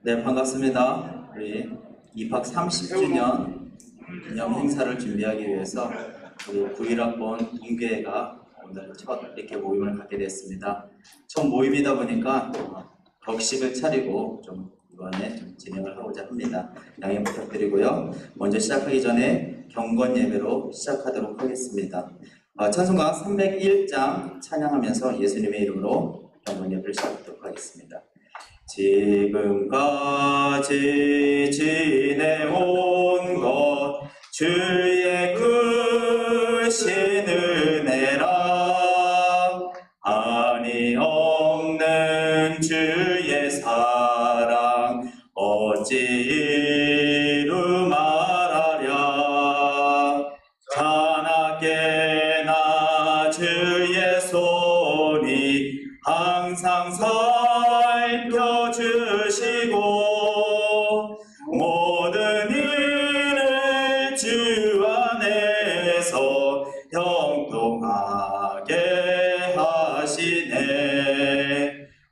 네, 반갑습니다. 우리 입학 30주년 기념 행사를 준비하기 위해서 우리 91학번 동계회가 오늘 첫 이렇게 모임을 갖게 됐습니다. 첫 모임이다 보니까 격식을 차리고 좀 이번에 좀 진행을 하고자 합니다. 양해 부탁드리고요. 먼저 시작하기 전에 경건 예배로 시작하도록 하겠습니다. 찬송가 301장 찬양하면서 예수님의 이름으로 경건 예배를 시작하도록 하겠습니다. 지금까지 지내온 것 주의 크신 은혜라 한이 없는 주의 사랑 어찌 이루 말하랴 자나깨나 주의 손이 항상 살펴주시고 모든 일을 주 안에서 형통하게 하시네.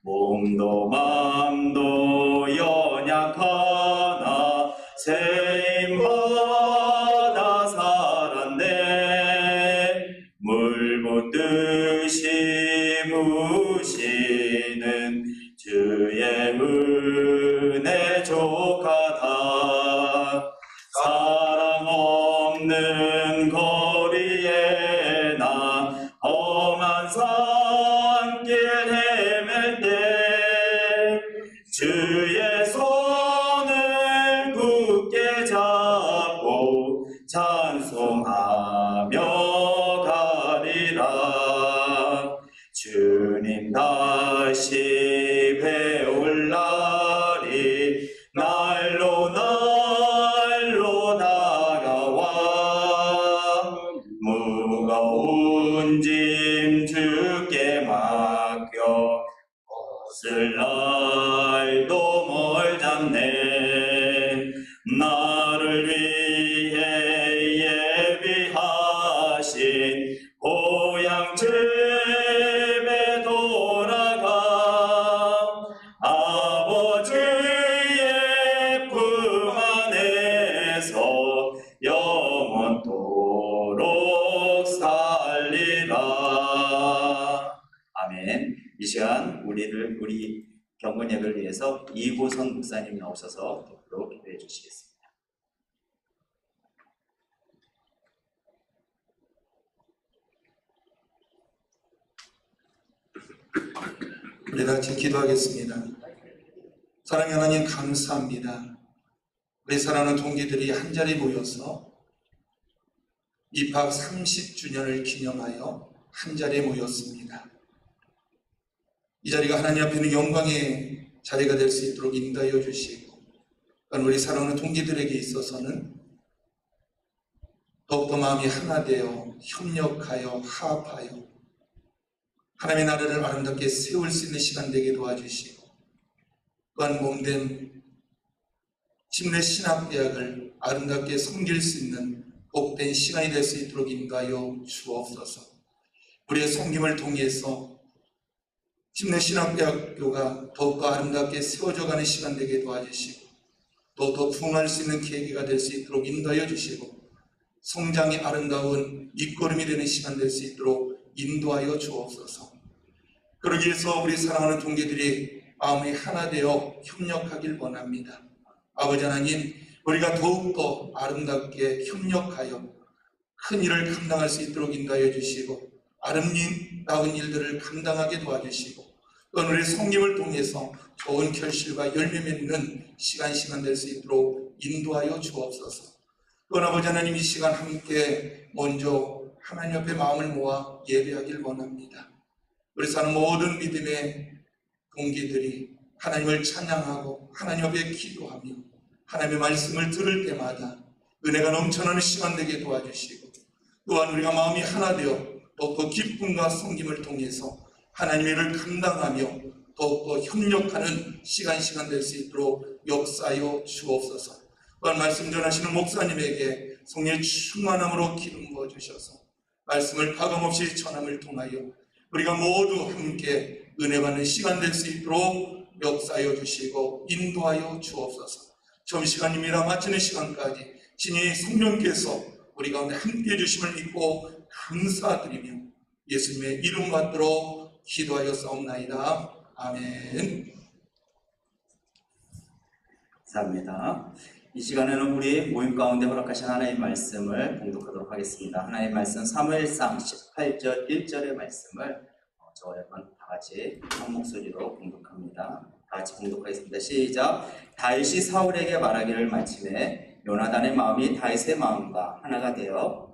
몸도 맘도 연약하나 세임받아 살았네. 물 붓듯이 무시는 주의 은혜 족하다. 사랑 없는 거리에 나 험한 산길 헤맬 때 주의 손을 굳게 잡고 찬송하며 가리라. 주님 다시 배울 날이 날로 다가와 무거운 짐 주께 맡겨 벗을 날도 멀잖네. 나를 위해 예비하신 고향 집에 돌아가 아버지의 품 안에서 영원토록 살리라. 아멘. 이 시간 우리 경건 예배를 위해서 이고선 목사님 나오셔서 도표로 기도해 주시겠습니다. 우리 같이 기도하겠습니다. 사랑하는 하나님 감사합니다. 우리 사랑하는 동기들이 한자리에 모여서 입학 30주년을 기념하여 한자리에 모였습니다. 이 자리가 하나님 앞에는 영광의 자리가 될 수 있도록 인도하여 주시고 우리 사랑하는 동기들에게 있어서는 더욱더 마음이 하나 되어 협력하여 화합하여 하나님의 나라를 아름답게 세울 수 있는 시간 되게 도와주시고 또한 몸된 침례 신학대학을 아름답게 섬길 수 있는 복된 시간이 될 수 있도록 인도하여 주옵소서. 우리의 섬김을 통해서 침례 신학대학교가 더욱더 아름답게 세워져가는 시간 되게 도와주시고 또 더 부흥할 수 있는 계기가 될 수 있도록 인도하여 주시고 성장이 아름다운 밑거름이 되는 시간 될 수 있도록 인도하여 주옵소서. 그러기 위해서 우리 사랑하는 동기들이 마음이 하나 되어 협력하길 원합니다. 아버지 하나님, 우리가 더욱더 아름답게 협력하여 큰 일을 감당할 수 있도록 인도하여 주시고 아름다운 일들을 감당하게 도와주시고 또한 우리 성김을 통해서 좋은 결실과 열매 맺는 시간 될 수 있도록 인도하여 주옵소서. 또한 아버지 하나님, 이 시간 함께 먼저 하나님 앞에 마음을 모아 예배하길 원합니다. 우리 사는 모든 믿음의 동기들이 하나님을 찬양하고 하나님 앞에 기도하며 하나님의 말씀을 들을 때마다 은혜가 넘쳐나는 시간 되게 도와주시고 또한 우리가 마음이 하나 되어 또 그 기쁨과 섬김을 통해서 하나님의 일을 감당하며 더욱더 협력하는 시간 될 수 있도록 역사하여 주옵소서. 또한 말씀 전하시는 목사님에게 성령의 충만함으로 기름 부어 주셔서 말씀을 가감없이 전함을 통하여 우리가 모두 함께 은혜 받는 시간 될 수 있도록 역사하여 주시고 인도하여 주옵소서. 점심시간입니다. 마치는 시간까지 진히 성령께서 우리 가운데 함께 해주심을 믿고 감사드리며 예수님의 이름 받도록 기도하여 싸움나이다. 아멘. 감사합니다. 이 시간에는 우리 모임 가운데 허락하신 하나님의 말씀을 봉독하도록 하겠습니다. 하나님의 말씀 사무엘상 18절 1절의 말씀을 저와 여러분 다 같이 한 목소리로 봉독합니다. 다 같이 봉독하겠습니다. 시작. 다윗이 사울에게 말하기를 마침에 요나단의 마음이 다윗의 마음과 하나가 되어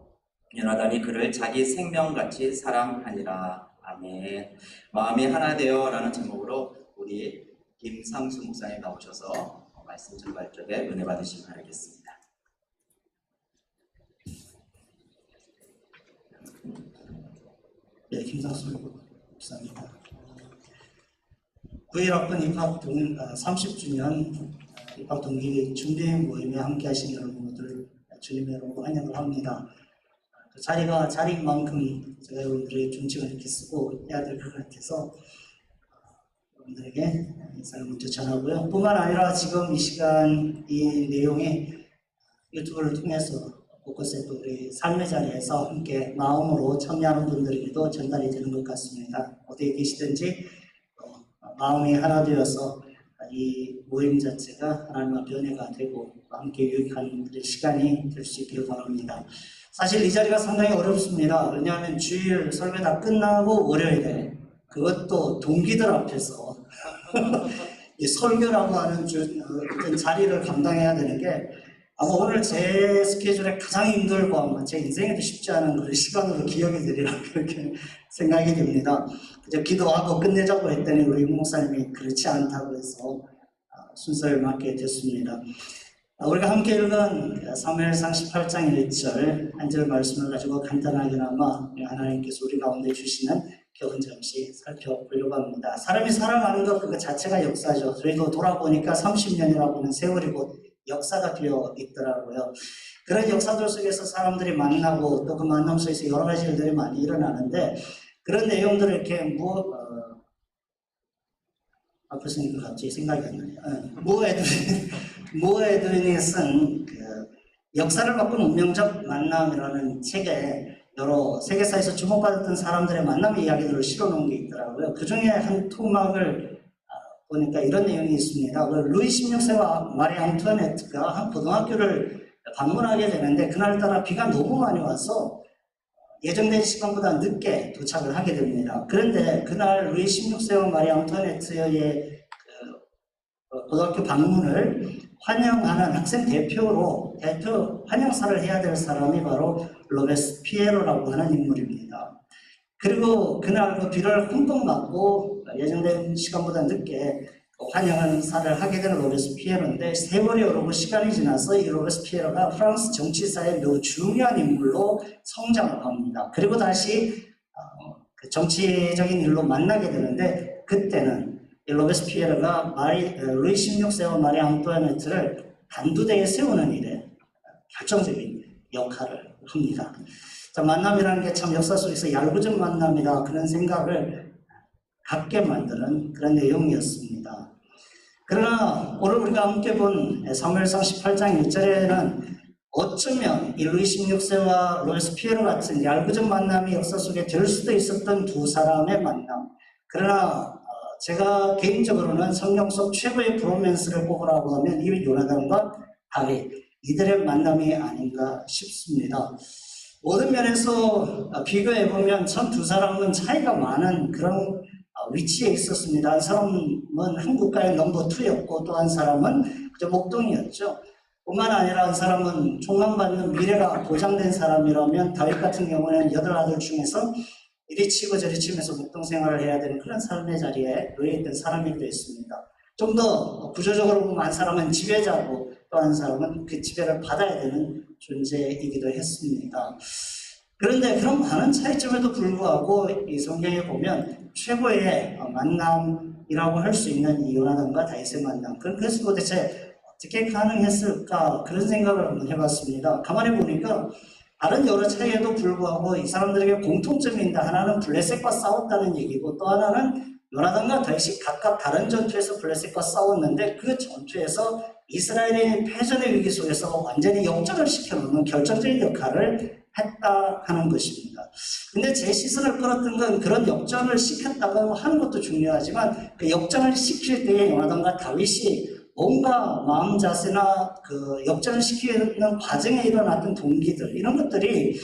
요나단이 그를 자기 생명같이 사랑하니라. 아멘. 마음이 하나 되어 라는 제목으로 우리 김상수 목사님 나오셔서 말씀 전달 쪽에 은혜 받으시기 바라겠습니다. 네, 김상수 목사입니다. 9.1학번 입학 30주년 입학 동기 준비 모임에 함께 하신 여러분들 주님의 이름으로 환영을 합니다. 그 자리가 자리인 만큼 제가 여러분들의 존칭을 이렇게 쓰고 해야 될 것 같아서 여러분들에게 인사를 먼저 전하고요. 뿐만 아니라 지금 이 시간 이 내용이 유튜브를 통해서 곳곳에 또 우리 삶의 자리에서 함께 마음으로 참여하는 분들에게도 전달이 되는 것 같습니다. 어디에 계시든지 마음이 하나 되어서 이 모임 자체가 하나님 앞에 은혜가 되고 함께 유익한 시간이 될 수 있기를 바랍니다. 사실 이 자리가 상당히 어렵습니다. 왜냐하면 주일 설교 다 끝나고 월요일에 그것도 동기들 앞에서 이 설교라고 하는 어떤 자리를 감당해야 되는 게 아마 오늘 제 스케줄에 가장 힘들고 아마 제 인생에도 쉽지 않은 그런 시간으로 기억이 되리라 그렇게 생각이 됩니다. 그저 기도하고 끝내자고 했더니 우리 목사님이 그렇지 않다고 해서 순서를 맡게 됐습니다. 우리가 함께 읽은 사무엘상 18장 1절 한 절 말씀을 가지고 간단하게나마 하나님께서 우리 가운데 주시는 교훈 잠시 살펴보려고 합니다. 사람이 살아가는 것 그거 자체가 역사죠. 저희도 돌아보니까 30년이라고 하는 세월이 곧 역사가 되어 있더라고요. 그런 역사들 속에서 사람들이 만나고 또 그 만남 속에서 여러 가지 일들이 많이 일어나는데 그런 내용들을 이렇게 앞에서니까 갑자기 생각이 안 나요. 무에드린이 쓴 역사를 바꾼 운명적 만남이라는 책에 여러 세계사에서 주목받았던 사람들의 만남의 이야기들을 실어놓은 게 있더라고요. 그 중에 한 토막을 보니까 이런 내용이 있습니다. 루이 16세와 마리 앙투아네트가 한 고등학교를 방문하게 되는데 그날따라 비가 너무 많이 와서 예정된 시간보다 늦게 도착을 하게 됩니다. 그런데 그날 루이 16세와 마리 앙투아네트의 고등학교 방문을 환영하는 학생 대표 환영사를 해야 될 사람이 바로 로베스피에로라고 하는 인물입니다. 그리고 그날 그 비를 흠뻑 맞고 예정된 시간보다 늦게 환영하는 사를 하게 되는 로베스피에로인데 세월이 오르고 시간이 지나서 이 로베스피에로가 프랑스 정치사의 매우 중요한 인물로 성장을 합니다. 그리고 다시 그 정치적인 일로 만나게 되는데 그때는 이 로베스피에로가 루이 16세와 마리 앙투아네트를 단두대에 세우는 일에 결정적인 역할을 합니다. 자, 만남이라는 게 참 역사 속에서 얄궂은 만남이다 그런 생각을 갖게 만드는 그런 내용이었습니다. 그러나 오늘 우리가 함께 본 사무엘상 18장 1절에는 어쩌면 이 루이 16세와 로베스피에로 같은 얄궂은 만남이 역사 속에 될 수도 있었던 두 사람의 만남. 그러나 제가 개인적으로는 성경 속 최고의 브로맨스를 뽑으라고 하면 이 요나단과 다윗 이들의 만남이 아닌가 싶습니다. 모든 면에서 비교해보면 참 두 사람은 차이가 많은 그런 위치에 있었습니다. 한 사람은 한 국가의 넘버 2였고 또 한 사람은 그저 목동이었죠. 뿐만 아니라 한 사람은 총망받는 미래가 보장된 사람이라면 다윗 같은 경우에는 8아들 중에서 이리 치고 저리 치면서 목동 생활을 해야 되는 그런 삶의 자리에 놓여 있던 사람이기도 했습니다. 좀 더 구조적으로 보면 한 사람은 지배자고 또 한 사람은 그 지배를 받아야 되는 존재이기도 했습니다. 그런데 그런 많은 차이점에도 불구하고 이 성경에 보면 최고의 만남이라고 할 수 있는 이 요나단과 다윗의 만남. 그래서 도대체 어떻게 가능했을까 그런 생각을 한번 해봤습니다. 가만히 보니까 다른 여러 차이에도 불구하고 이 사람들에게 공통점이 있다. 하나는 블레셋과 싸웠다는 얘기고 또 하나는 요나단과 다윗이 각각 다른 전투에서 블레셋과 싸웠는데 그 전투에서 이스라엘의 패전의 위기 속에서 완전히 역전을 시켜놓는 결정적인 역할을 했다 하는 것입니다. 근데 제 시선을 끌었던 건 그런 역전을 시켰다고 하는 것도 중요하지만 그 역전을 시킬 때에 요나단과 다윗이 뭔가 마음 자세나 그 역전을 시키는 과정에 일어났던 동기들 이런 것들이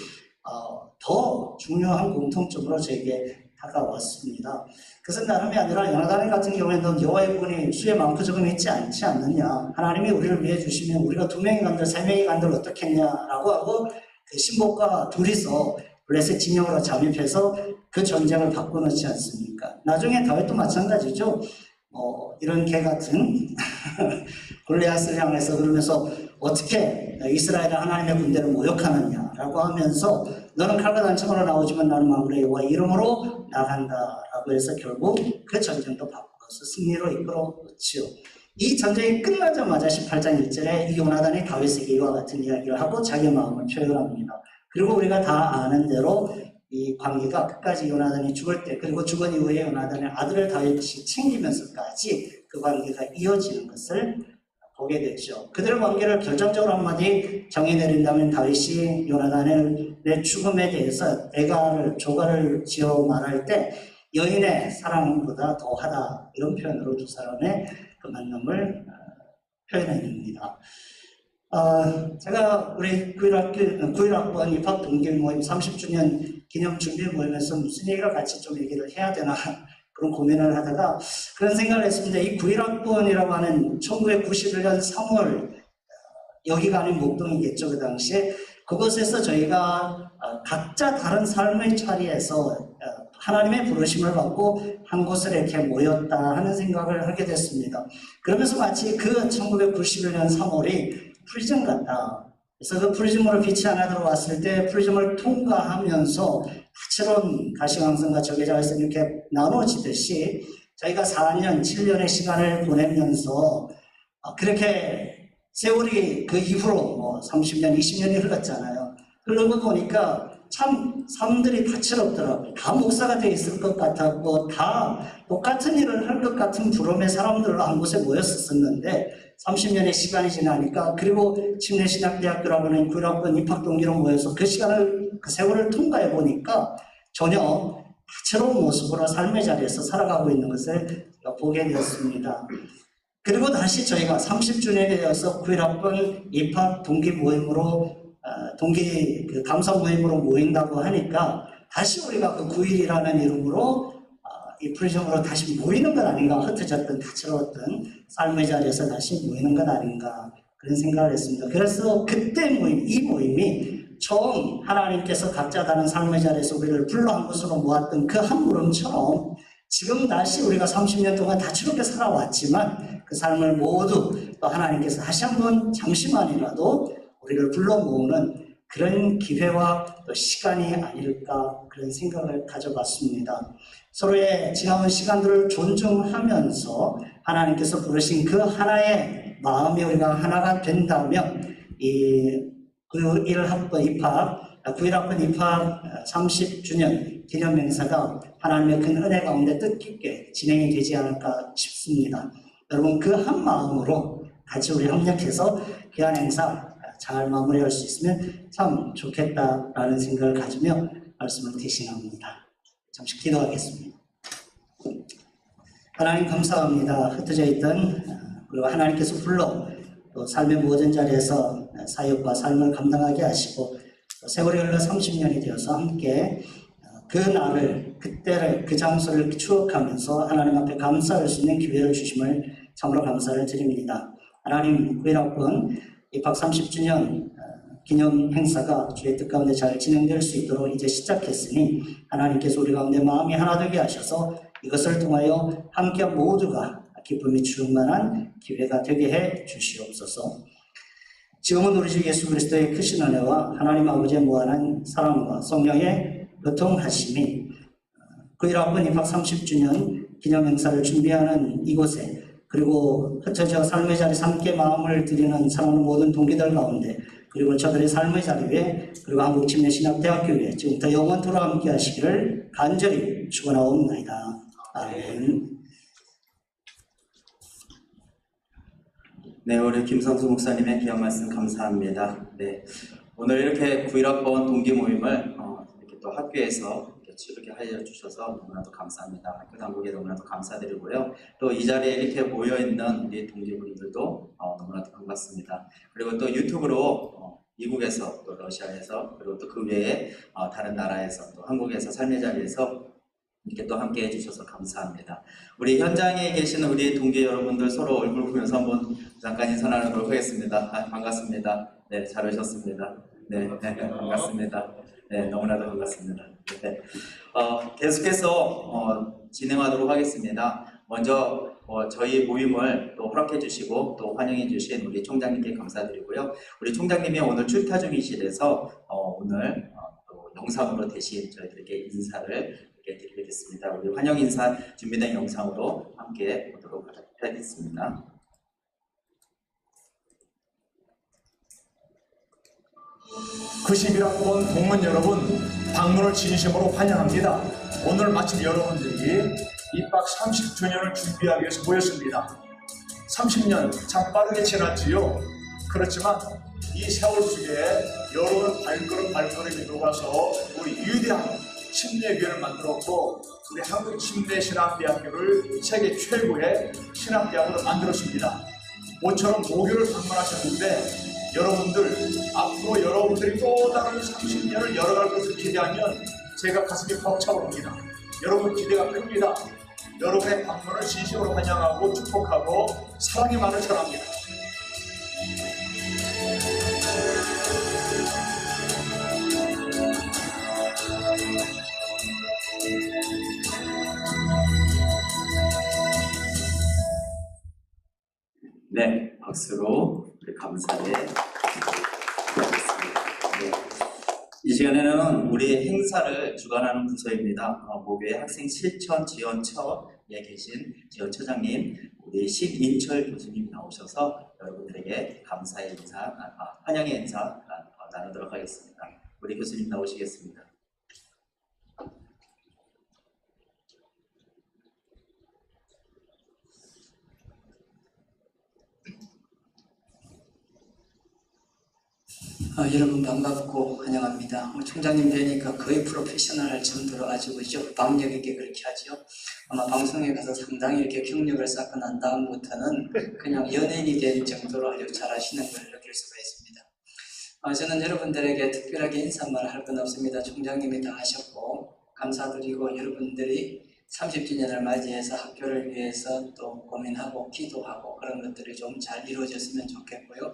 더 중요한 공통점으로 저에게 다가왔습니다. 그것은 다름이 아니라 요나단 같은 경우에는 여호와의 분이 수에 많고 적음 있지 않지 않느냐, 하나님이 우리를 위해 주시면 우리가 2명이 간들 3명이 간들 어떻겠냐라고 하고 그 신복과 둘이서 블레셋 진영으로 잠입해서 그 전쟁을 바꿔놓지 않습니까? 나중에 다윗도 마찬가지죠. 이런 개 같은 골리앗을 향해서 그러면서 어떻게 이스라엘의 하나님의 군대를 모욕하느냐라고 하면서 너는 칼과 단창으로 나오지만 나는 만군의 여호와의 이름으로 나간다라고 해서 결국 그 전쟁도 바꿔서 승리로 이끌어냈지요. 이 전쟁이 끝나자마자 18장 1절에 요나단이 다윗에게 이와 같은 이야기를 하고 자기 마음을 표현합니다. 그리고 우리가 다 아는 대로 이 관계가 끝까지 요나단이 죽을 때 그리고 죽은 이후에 요나단의 아들을 다윗이 챙기면서까지 그 관계가 이어지는 것을 보게 됐죠. 그들의 관계를 결정적으로 한마디 정의 내린다면 다윗이 요나단의 죽음에 대해서 조가를 지어 말할 때 여인의 사랑보다 더하다 이런 표현으로 두 사람의 그 만남을 표현해냅니다. 제가 우리 9.1학번 입학 동기 모임 30주년 기념 준비 모임에서 무슨 얘기를 같이 좀 얘기를 해야 되나 그런 고민을 하다가 그런 생각을 했습니다. 이 9.1학번이라고 하는 1991년 3월 여기가 아닌 목동이겠죠. 그 당시에 그곳에서 저희가 각자 다른 삶의 자리에서 하나님의 부르심을 받고 한 곳을 이렇게 모였다 하는 생각을 하게 됐습니다. 그러면서 마치 그 1991년 3월이 프리즘 같다. 그래서 그 프리즘으로 빛이 하나 들어왔을 때 프리즘을 통과하면서 다채로운 가시광선과 적외자에서 이렇게 나눠지듯이 저희가 4년, 7년의 시간을 보내면서 그렇게 세월이 그 이후로 30년, 20년이 흘렀잖아요. 그런 거 보니까 참 삶들이 다채롭더라고요. 다 목사가 돼 있을 것 같았고 다 똑같은 일을 할 것 같은 부름의 사람들로 한 곳에 모였었는데 30년의 시간이 지나니까 그리고 침례신학대학교라고 하는 9.1학번 입학 동기로 모여서 그 세월을 통과해 보니까 전혀 다채로운 모습으로 삶의 자리에서 살아가고 있는 것을 보게 되었습니다. 그리고 다시 저희가 30주년에 되어서 9.1학번 입학 동기 모임으로 감사 모임으로 모인다고 하니까 다시 우리가 그 9.1이라는 이름으로 이 프리즘으로 다시 모이는 것 아닌가, 흩어졌던 다채로웠던 삶의 자리에서 다시 모이는 것 아닌가 그런 생각을 했습니다. 그래서 그때 이 모임이 처음 하나님께서 각자 다른 삶의 자리에서 우리를 불러 한 곳으로 모았던 그 한 무름처럼 지금 다시 우리가 30년 동안 다채롭게 살아왔지만 그 삶을 모두 또 하나님께서 다시 한번 잠시만이라도 우리를 불러 모으는 그런 기회와 또 시간이 아닐까 그런 생각을 가져봤습니다. 서로의 지나온 시간들을 존중하면서 하나님께서 부르신 그 하나의 마음이 우리가 하나가 된다면 이 9.1학번 입학 30주년 기념 행사가 하나님의 큰 은혜 가운데 뜻깊게 진행이 되지 않을까 싶습니다. 여러분 그 한 마음으로 같이 우리 협력해서 귀한 행사 잘 마무리할 수 있으면 참 좋겠다라는 생각을 가지며 말씀을 대신합니다. 잠시 기도하겠습니다. 하나님 감사합니다. 흩어져 있던 그리고 하나님께서 불러 또 삶의 모든 자리에서 사역과 삶을 감당하게 하시고 세월이 흘러 30년이 되어서 함께 그 날을 그때를 그 장소를 추억하면서 하나님 앞에 감사할 수 있는 기회를 주심을 참으로 감사를 드립니다. 하나님 9.1학번 입학 30주년 기념 행사가 주의 뜻 가운데 잘 진행될 수 있도록 이제 시작했으니 하나님께서 우리 가운데 마음이 하나 되게 하셔서 이것을 통하여 함께 모두가 기쁨이 충만한 기회가 되게 해 주시옵소서. 지금은 우리 주 예수 그리스도의 크신 은혜와 하나님 아버지의 무한한 사랑과 성령의 교통하심이 구일학번 입학 30주년 기념 행사를 준비하는 이곳에, 그리고 흩어져 삶의 자리에서 함께 마음을 드리는 사랑하는 모든 동기들 가운데, 그리고 저들의 삶의 자리에, 그리고 한국침례신학대학교에 지금부터 영원토록 함께 하시기를 간절히 축원하옵나이다. 아멘. 네, 우리 김성수 목사님의 귀한 말씀 감사합니다. 네, 오늘 이렇게 91학번 동기 모임을 이렇게 또 학교에서 이렇게 치르게 하여 주셔서 너무나도 감사합니다. 학교 당국에 너무나도 감사드리고요. 또 이 자리에 이렇게 모여 있는 우리 동기분들도 너무나도 반갑습니다. 그리고 또 유튜브로 미국에서 또 러시아에서 그리고 또 그 외에 다른 나라에서 또 한국에서 삶의 자리에서 이렇게 또 함께 해주셔서 감사합니다. 우리 현장에 계시는 우리 동기 여러분들 서로 얼굴 보면서 한번 잠깐 인사 나누도록 하겠습니다. 반갑습니다. 네, 잘 오셨습니다. 네, 반갑습니다. 네, 너무나도 반갑습니다. 네, 계속해서 진행하도록 하겠습니다. 먼저 저희 모임을 또 허락해 주시고 또 환영해 주신 우리 총장님께 감사드리고요. 우리 총장님이 오늘 출타 중이시라서 오늘 또 영상으로 대신 저희들에게 인사를 드리겠습니다. 우리 환영 인사 준비된 영상으로 함께 보도록 하겠습니다. 그11학번 동문 여러분, 방문을 진심으로 환영합니다. 오늘 마침 여러분들이 입학 30주년을 준비하기 위해서 모였습니다. 30년 참 빠르게 지났지요. 그렇지만 이 세월 속에 여러분 발걸음이 녹아서 우리 위대한 침례교회를 만들었고, 우리 한국침례신학대학교를 세계 최고의 신학대학으로 만들었습니다. 모처럼 모교를 방문하셨는데, 여러분들 앞으로 여러분들이 또 다른 30년을 열어갈 것을 기대하면 제가 가슴이 벅차오릅니다. 여러분 기대가 큽니다. 여러분의 방문을 진심으로 환영하고 축복하고 사랑의 말을 전합니다. 네, 박수로 우리 감사해 드리겠습니다. 네. 이 시간에는 우리 행사를 주관하는 부서입니다. 모교의 학생 실천 지원처에 계신 지원처장님, 우리 신인철 교수님 나오셔서 여러분들에게 감사의 인사, 환영의 인사 나누도록 하겠습니다. 우리 교수님 나오시겠습니다. 여러분 반갑고 환영합니다. 총장님 뵈니까 거의 프로페셔널할 정도로 아주 그죠? 박력 있게 그렇게 하죠. 아마 방송에 가서 상당히 이렇게 경력을 쌓고 난 다음부터는 그냥 연예인이 될 정도로 아주 잘하시는 걸 느낄 수가 있습니다. 저는 여러분들에게 특별하게 인사말 할 건 없습니다. 총장님이 다 하셨고 감사드리고, 여러분들이 30주년을 맞이해서 학교를 위해서 또 고민하고 기도하고 그런 것들이 좀 잘 이루어졌으면 좋겠고요.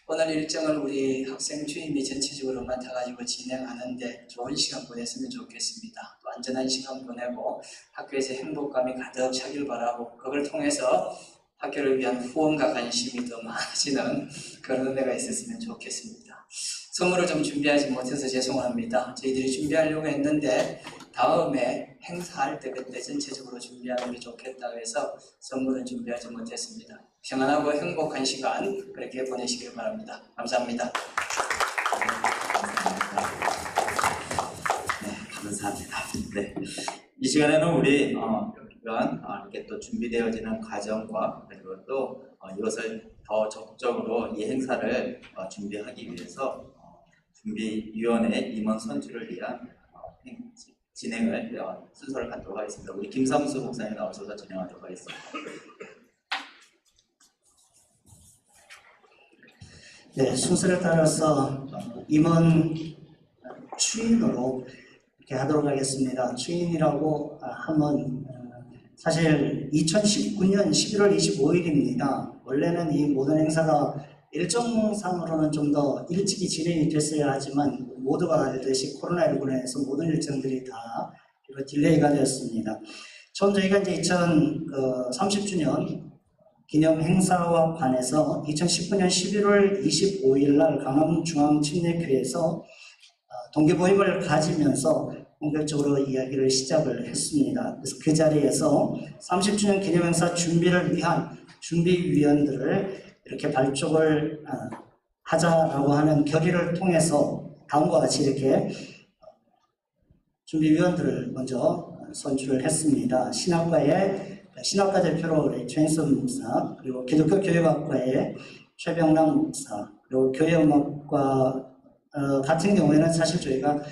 오늘 일정을 우리 학생 주임이 전체적으로 맡아가지고 진행하는데 좋은 시간 보냈으면 좋겠습니다. 또 안전한 시간 보내고 학교에서 행복감이 가득 차길 바라고, 그걸 통해서 학교를 위한 후원과 관심이 더 많아지는 그런 은혜가 있었으면 좋겠습니다. 선물을 좀 준비하지 못해서 죄송합니다. 저희들이 준비하려고 했는데 다음에 행사할 때 그때 전체적으로 준비하는 게 좋겠다고 해서 선물은 준비하지 못했습니다. 평안하고 행복한 시간 그렇게 보내시길 바랍니다. 감사합니다. 네, 감사합니다. 네, 이 시간에는 우리 이렇게 또 준비되어지는 과정과 그리고 또 이것을 더 적극적으로 이 행사를 준비하기 위해서 준비위원회 임원 선출을 위한 진행을 순서를 갖도록 하겠습니다. 우리 김성수 목사님 나오셔서 진행하도록 하겠습니다. 네, 순서를 따라서 임원 추인으로 이렇게 하도록 하겠습니다. 추인이라고 하면 사실 2019년 11월 25일입니다. 원래는 이 모든 행사가 일정상으로는 좀 더 일찍이 진행이 됐어야 하지만 모두가 알듯이 코로나19로 인해서 모든 일정들이 다 딜레이가 되었습니다. 처음 저희가 이제 30주년 기념 행사와 관해서 2019년 11월 25일 날 강남중앙침례교회에서 동기 모임을 가지면서 본격적으로 이야기를 시작을 했습니다. 그래서 그 자리에서 30주년 기념행사 준비를 위한 준비위원들을 이렇게 발족을 하자라고 하는 결의를 통해서 다음과 같이 이렇게 준비위원들을 먼저 선출을 했습니다. 신학과 대표로 우리 최인선 목사, 그리고 기독교 교회학과의 최병남 목사, 그리고 교회음악과 같은 경우에는 사실 저희가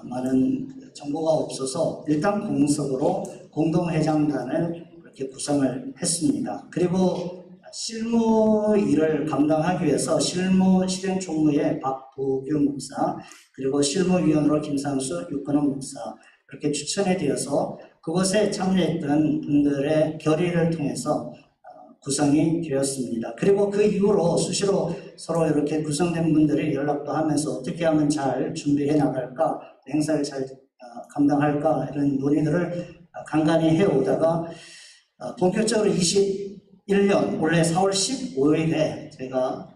많은 정보가 없어서 일단 공석으로 공동회장단을 그렇게 구성을 했습니다. 그리고 실무 일을 감당하기 위해서 실무 실행 총무의 박보규 목사, 그리고 실무위원으로 김상수 육건원 목사 이렇게 추천이 되어서 그곳에 참여했던 분들의 결의를 통해서 구성이 되었습니다. 그리고 그 이후로 수시로 서로 이렇게 구성된 분들이 연락도 하면서 어떻게 하면 잘 준비해 나갈까, 행사를 잘 감당할까 이런 논의들을 간간히 해오다가 본격적으로 21년 올해 4월 15일에 저희가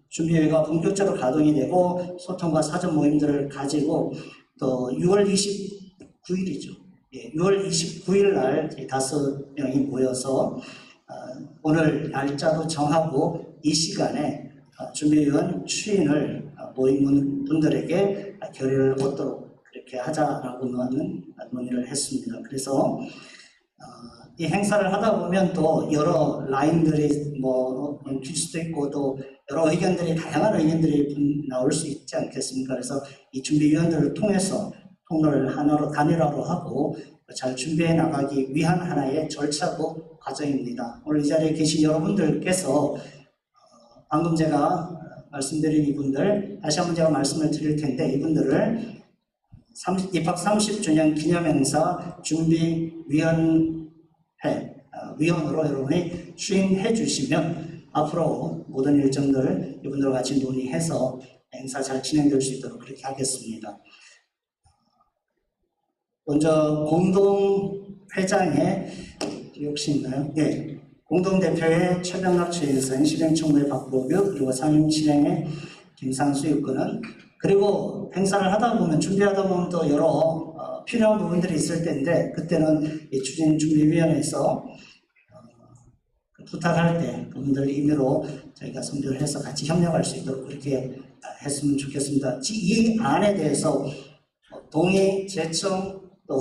준비회가 본격적으로 가동이 되고 소통과 사전 모임들을 가지고 또 6월 29일이죠. 6월 29일 날 저희 5명이 모여서 오늘 날짜도 정하고 이 시간에 준비위원 추인을 모임 분들에게 결의를 얻도록 그렇게 하자라고 논의를 했습니다. 그래서 이 행사를 하다 보면 또 여러 라인들이 길 수도 있고 또 여러 의견들이 다양한 의견들이 나올 수 있지 않겠습니까? 그래서 이 준비위원들을 통해서 통로를 하나로 단일화로 하고 잘 준비해 나가기 위한 하나의 절차고 과정입니다. 오늘 이 자리에 계신 여러분들께서 방금 제가 말씀드린 이분들 다시 한번 제가 말씀을 드릴 텐데 이분들을 입학 30주년 기념행사 준비위원회 위원으로 여러분이 추인해 주시면 앞으로 모든 일정들 이분들과 같이 논의해서 행사 잘 진행될 수 있도록 그렇게 하겠습니다. 먼저 공동회장의 혹시 있나요? 네. 공동대표의 최병락 최인선, 실행총무의 박보규, 그리고 상임실행의 김상수 육군은 그리고 행사를 하다 보면 준비하다 보면 또 여러 필요한 부분들이 있을 텐데 그때는 이 추진준비위원회에서 부탁할 때 그분들 임의로 저희가 선별을 해서 같이 협력할 수 있도록 그렇게 했으면 좋겠습니다. 이 안에 대해서 동의, 제청, 또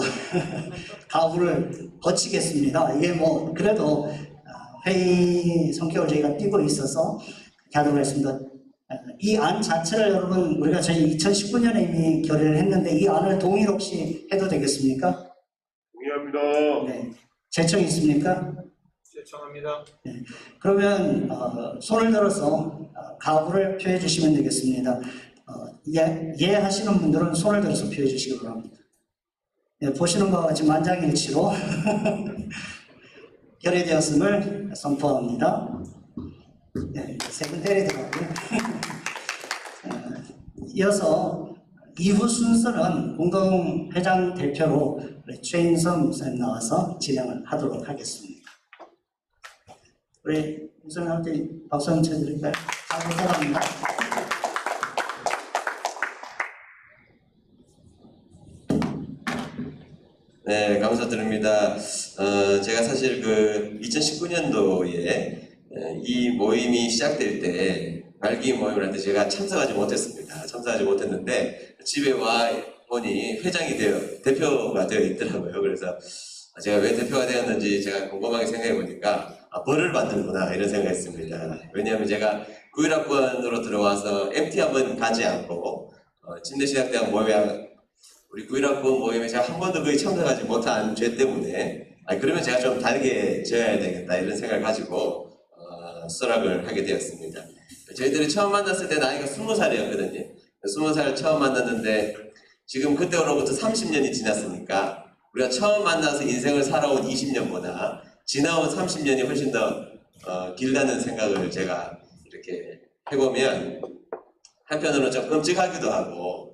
가부를 거치겠습니다. 이게 그래도 회의 성격을 저희가 띄고 있어서 그렇게 하도록 했습니다. 이 안 자체를 여러분 우리가 저희 2019년에 이미 결의를 했는데 이 안을 동의 없이 해도 되겠습니까? 동의합니다. 네. 제청 있습니까? 제청합니다. 네. 그러면 손을 들어서 가부를 표해 주시면 되겠습니다. 이해하시는 분들은 손을 들어서 표해 주시기 바랍니다. 네, 보시는 바와 같이 만장일치로 결의되었음을 선포합니다. 네, 세분 때리더라고요. 이어서 이후 순서는 공동회장 대표로 우리 최인선 목사님 나와서 진행을 하도록 하겠습니다. 우리 목사님한테 박수 한번 쳐드릴까요? 잘 부탁합니다. 네, 감사드립니다. 제가 사실 2019년도에 이 모임이 시작될 때 말기 모임을 할 때 제가 참석하지 못했습니다. 참석하지 못했는데 집에 와 보니 대표가 되어 있더라고요. 그래서 제가 왜 대표가 되었는지 제가 곰곰하게 생각해 보니까 벌을 받는구나 이런 생각했습니다. 왜냐하면 제가 91학번으로 들어와서 MT 한번 가지 않고 침례신학대학 모임에 우리 91학번 모임에 제가 한 번도 거의 참석하지 못한 죄 때문에 그러면 제가 좀 다르게 지어야 되겠다 이런 생각을 가지고 수락을 하게 되었습니다. 저희들이 처음 만났을 때 나이가 20살이었거든요. 20살 처음 만났는데 지금 그때로부터 30년이 지났으니까 우리가 처음 만나서 인생을 살아온 20년보다 지나온 30년이 훨씬 더 길다는 생각을 제가 이렇게 해보면 한편으로는 좀 끔찍하기도 하고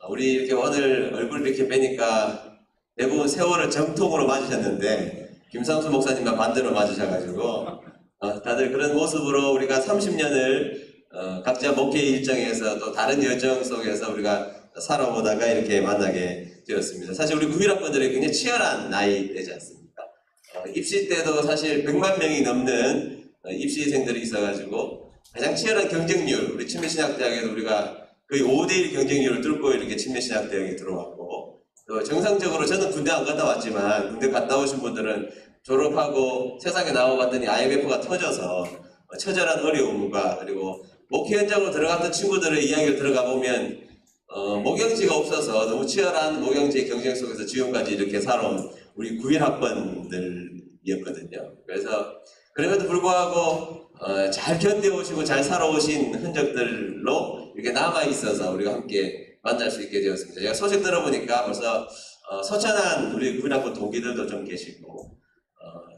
우리 이렇게 오늘 얼굴 이렇게 뵈니까 대부분 세월을 정통으로 맞으셨는데 김상수 목사님만 반대로 맞으셔가지고 다들 그런 모습으로 우리가 30년을 각자 목회 일정에서 또 다른 여정 속에서 우리가 살아오다가 이렇게 만나게 되었습니다. 사실 우리 91학번들이 굉장히 치열한 나이대지 않습니까? 입시 때도 사실 100만 명이 넘는 입시생들이 있어가지고 가장 치열한 경쟁률, 우리 친밀신학대학에도 우리가 거의 5대1 경쟁률을 뚫고 이렇게 친밀신학대학에 들어왔고, 또 정상적으로 저는 군대 안 갔다 왔지만 군대 갔다 오신 분들은 졸업하고 세상에 나와봤더니 IMF가 터져서 처절한 어려움과 그리고 목회 현장으로 들어갔던 친구들의 이야기를 들어가 보면 목영지가 없어서 너무 치열한 목영지의 경쟁 속에서 지금까지 이렇게 살아온 우리 91학번들이었거든요. 그래서 그럼에도 불구하고 잘 견뎌오시고 잘 살아오신 흔적들로 이렇게 남아있어서 우리가 함께 만날 수 있게 되었습니다. 제가 소식 들어보니까 벌써 서천한 우리 91학번 동기들도 좀 계시고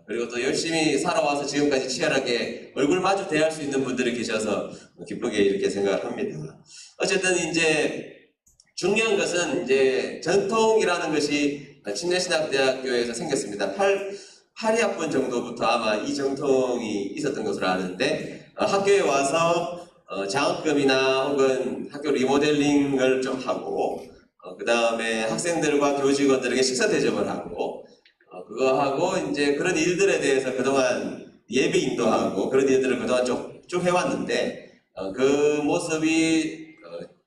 그리고 또 열심히 살아와서 지금까지 치열하게 얼굴 마주 대할 수 있는 분들이 계셔서 기쁘게 이렇게 생각을 합니다. 어쨌든 이제 중요한 것은 이제 전통이라는 것이 친례신학대학교에서 생겼습니다. 8학번 정도부터 아마 이 전통이 있었던 것으로 아는데 학교에 와서 장학금이나 혹은 학교 리모델링을 좀 하고 그 다음에 학생들과 교직원들에게 식사 대접을 하고 그거 하고 이제 그런 일들에 대해서 그동안 예비 인도하고 그런 일들을 그동안 쭉 해왔는데 그 모습이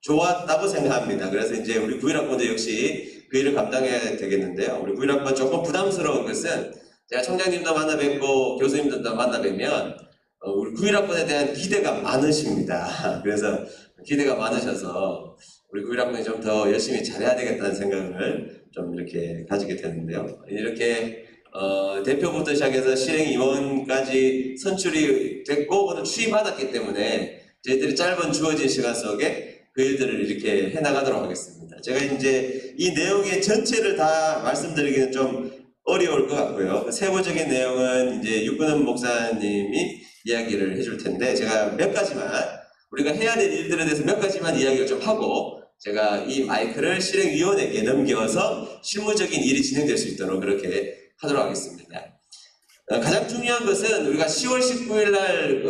좋았다고 생각합니다. 그래서 이제 우리 91학번도 역시 그 일을 감당해야 되겠는데요. 우리 91학번 조금 부담스러운 것은 제가 총장님도 만나 뵙고 교수님들도 만나 뵈면 우리 91학번에 대한 기대가 많으십니다. 그래서 기대가 많으셔서 우리 91학번이 좀 더 열심히 잘해야 되겠다는 생각을 좀 이렇게 가지게 되는데요. 이렇게 대표부터 시작해서 실행위원까지 선출이 됐고 오늘 취임받았기 때문에 저희들이 짧은 주어진 시간 속에 그 일들을 이렇게 해나가도록 하겠습니다. 제가 이제 이 내용의 전체를 다 말씀드리기는 좀 어려울 것 같고요. 세부적인 내용은 이제 육근원 목사님이 이야기를 해줄 텐데 제가 몇 가지만 우리가 해야 될 일들에 대해서 몇 가지만 이야기를 좀 하고 제가 이 마이크를 실행위원에게 넘겨서 실무적인 일이 진행될 수 있도록 그렇게 하도록 하겠습니다. 가장 중요한 것은 우리가 10월 19일 날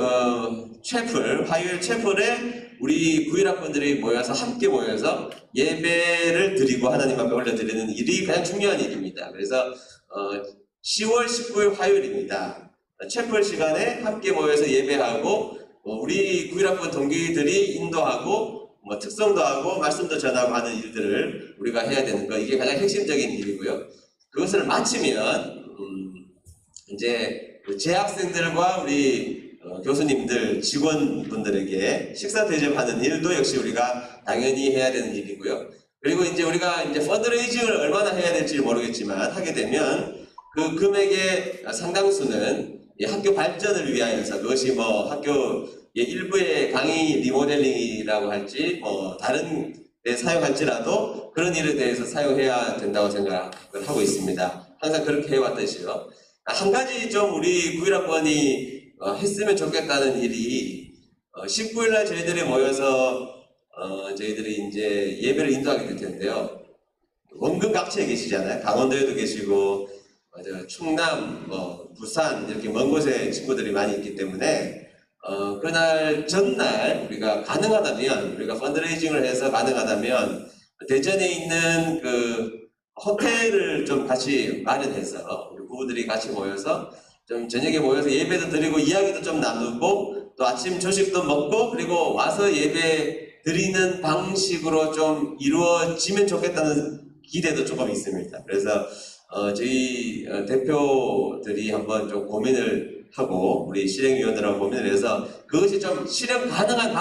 화요일 채플에 우리 91학번들이 모여서 함께 모여서 예배를 드리고 하나님 앞에 올려드리는 일이 가장 중요한 일입니다. 그래서 10월 19일 화요일입니다. 채플 시간에 함께 모여서 예배하고 우리 91학번 동기들이 인도하고 특성도 하고 말씀도 전하고 하는 일들을 우리가 해야 되는 거 이게 가장 핵심적인 일이고요. 그것을 마치면 이제 재학생들과 우리 교수님들, 직원분들에게 식사 대접하는 일도 역시 우리가 당연히 해야 되는 일이고요. 그리고 이제 우리가 이제 펀드레이징을 얼마나 해야 될지 모르겠지만 하게 되면 그 금액의 상당수는 학교 발전을 위하여서 그것이 학교 일부의 강의 리모델링이라고 할지 다른 데 사용할지라도 그런 일에 대해서 사용해야 된다고 생각을 하고 있습니다. 항상 그렇게 해왔듯이요. 한 가지 좀 우리 91학번이 했으면 좋겠다는 일이 19일 날 저희들이 모여서 저희들이 이제 예배를 인도하게 될 텐데요. 원금 각지에 계시잖아요. 강원도에도 계시고 충남, 부산 이렇게 먼 곳에 친구들이 많이 있기 때문에 그날 전날 우리가 가능하다면 우리가 펀드레이징을 해서 가능하다면 대전에 있는 그 호텔을 좀 같이 마련해서 우리 부부들이 같이 모여서 좀 저녁에 모여서 예배도 드리고 이야기도 좀 나누고 또 아침 조식도 먹고 그리고 와서 예배 드리는 방식으로 좀 이루어지면 좋겠다는 기대도 조금 있습니다. 그래서 저희 대표들이 한번 좀 고민을 하고 우리 실행위원들하고 고민을 해서 그것이 좀 실행 가능한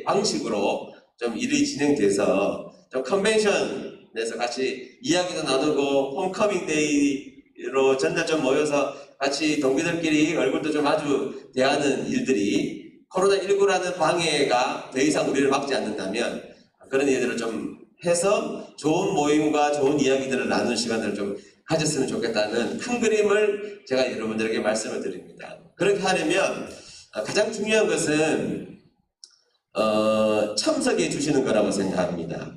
방식으로 좀 일이 진행돼서 좀 컨벤션에서 같이 이야기도 나누고 홈커밍 데이로 전날 좀 모여서 같이 동기들끼리 얼굴도 좀 마주 대하는 일들이 코로나19라는 방해가 더 이상 우리를 막지 않는다면 그런 일들을 좀 해서 좋은 모임과 좋은 이야기들을 나누는 시간들을 좀 가졌으면 좋겠다는 큰 그림을 제가 여러분들에게 말씀을 드립니다. 그렇게 하려면 가장 중요한 것은 참석해 주시는 거라고 생각합니다.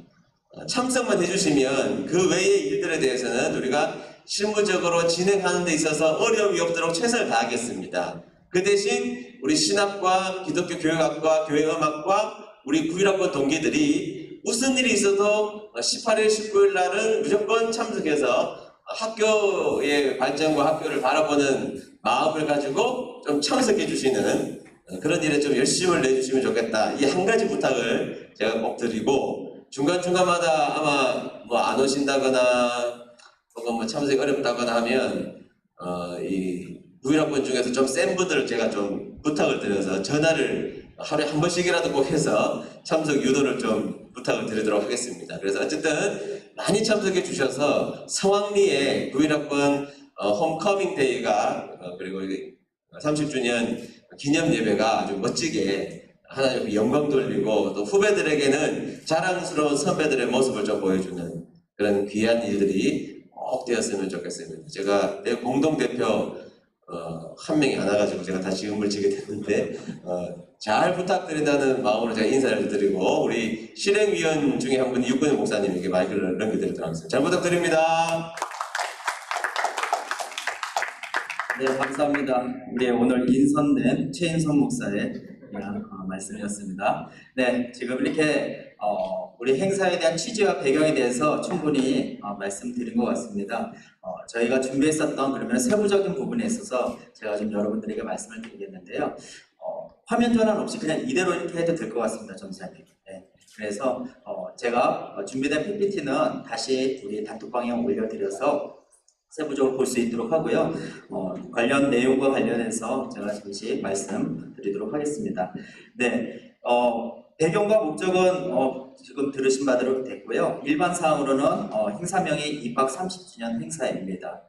참석만 해주시면 그 외의 일들에 대해서는 우리가 실무적으로 진행하는 데 있어서 어려움이 없도록 최선을 다하겠습니다. 그 대신 우리 신학과 기독교 교육학과 교회음악과 우리 9.1학번 동기들이 무슨 일이 있어도 18일 19일 날은 무조건 참석해서 학교의 발전과 학교를 바라보는 마음을 가지고 좀 참석해 주시는 그런 일에 좀 열심을 내주시면 좋겠다. 이 한 가지 부탁을 제가 꼭 드리고, 중간중간마다 아마 뭐 안 오신다거나 혹은 뭐 참석이 어렵다거나 하면 이 9.1학번 중에서 좀 센 분들을 제가 좀 부탁을 드려서 전화를 하루에 한 번씩이라도 꼭 해서 참석 유도를 좀 부탁을 드리도록 하겠습니다. 그래서 어쨌든 많이 참석해 주셔서 성황리에 9.1학번 홈커밍 데이가 그리고 30주년 기념 예배가 아주 멋지게 하나님 영광 돌리고 또 후배들에게는 자랑스러운 선배들의 모습을 좀 보여주는 그런 귀한 일들이 꼭 되었으면 좋겠습니다. 제가 내 공동대표 한 명이 안 와가지고 제가 다시 음을 지게 됐는데 잘 부탁드린다는 마음으로 제가 인사를 드리고 우리 실행위원 중에 한 분이 육근영 목사님에게 마이크를 넘겨드리도록 하겠습니다. 잘 부탁드립니다. 네, 감사합니다. 우리 오늘 인선된 최인선 목사의 말씀이었습니다. 네, 지금 이렇게 우리 행사에 대한 취지와 배경에 대해서 충분히 말씀드린 것 같습니다. 저희가 준비했었던 그러면 세부적인 부분에 있어서 제가 좀 여러분들에게 말씀을 드리겠는데요. 화면 전환 없이 그냥 이대로 이렇게 해도 될 것 같습니다, 전사님. 네, 그래서 제가 준비된 PPT는 다시 우리 단톡방에 올려드려서 세부적으로 볼 수 있도록 하고요. 관련 내용과 관련해서 제가 잠시 말씀드리도록 하겠습니다. 네, 배경과 목적은 지금 들으신 바대로 됐고요. 일반 사항으로는 행사명이 입학 30주년 행사입니다.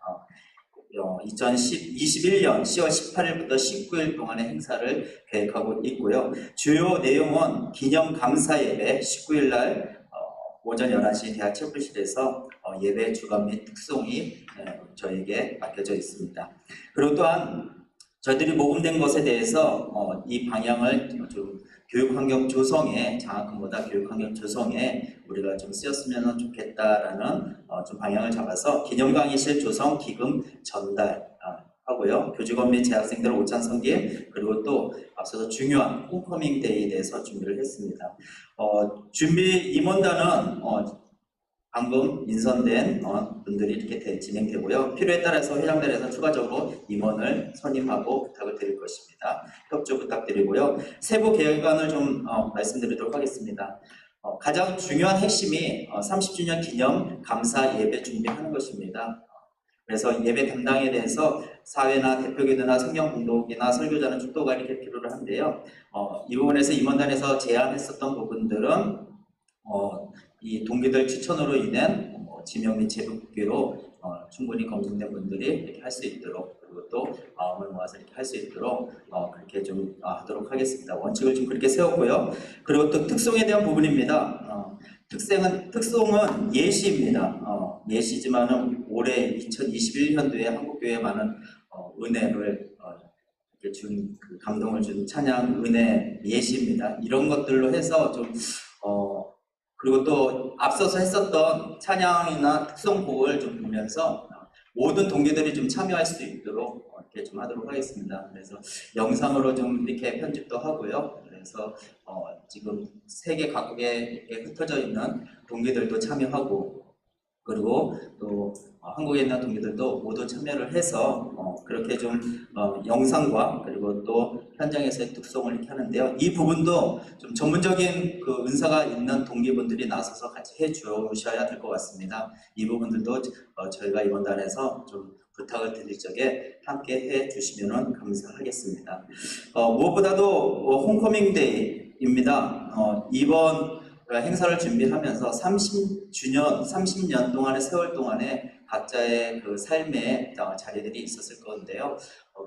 2021년 10월 18일부터 19일 동안의 행사를 계획하고 있고요. 주요 내용은 기념 감사 예배 19일 날 오전 11시 대학 채플실에서 예배 주간 및 특송이 저에게 맡겨져 있습니다. 그리고 또한 저희들이 모금된 것에 대해서 이 방향을 좀 교육환경 조성에 장학금보다 교육환경 조성에 우리가 좀 쓰였으면 좋겠다라는 좀 방향을 잡아서 기념 강의실 조성 기금 전달 하고요. 교직원 및 재학생들 오찬 섬김 그리고 또 앞서서 중요한 홈커밍 데이에 대해서 준비를 했습니다. 준비 임원단은 방금 인선된 분들이 이렇게 진행되고요. 필요에 따라서 회장단에서 추가적으로 임원을 선임하고 부탁을 드릴 것입니다. 협조 부탁드리고요. 세부 계획안을 좀 말씀드리도록 하겠습니다. 가장 중요한 핵심이 30주년 기념 감사 예배 준비하는 것입니다. 그래서 예배 담당에 대해서 사회나 대표기도나 성경 공독이나 설교자는 축도가 이렇게 필요를 한데요. 이 부분에서 임원단에서 제안했었던 부분들은 이 동기들 추천으로 인한 지명 및 제복기로 충분히 검증된 분들이 이렇게 할 수 있도록 그리고 또 마음을 모아서 이렇게 할 수 있도록 그렇게 좀 하도록 하겠습니다. 원칙을 좀 그렇게 세웠고요. 그리고 또 특송에 대한 부분입니다. 특송은 예시입니다. 예시지만은 올해 2021년도에 한국교회에 많은 은혜를 이렇게 준 감동을 준 찬양 은혜 예시입니다. 이런 것들로 해서 좀 그리고 또 앞서서 했었던 찬양이나 특송곡을 좀 보면서 모든 동기들이 좀 참여할 수 있도록 이렇게 좀 하도록 하겠습니다. 그래서 영상으로 좀 이렇게 편집도 하고요. 그래서 지금 세계 각국에 이렇게 흩어져 있는 동기들도 참여하고 그리고 또 한국에 있는 동기들도 모두 참여를 해서 그렇게 좀 영상과 그리고 또 현장에서의 특송을 이렇게 하는데요. 이 부분도 좀 전문적인 그 은사가 있는 동기분들이 나서서 같이 해 주셔야 될 것 같습니다. 이 부분들도 저희가 이번 달에서 좀 부탁을 드릴 적에 함께 해 주시면 감사하겠습니다. 무엇보다도 홈커밍 데이입니다. 이번 행사를 준비하면서 30년 동안의 세월 동안에 각자의 그 삶의 자리들이 있었을 건데요.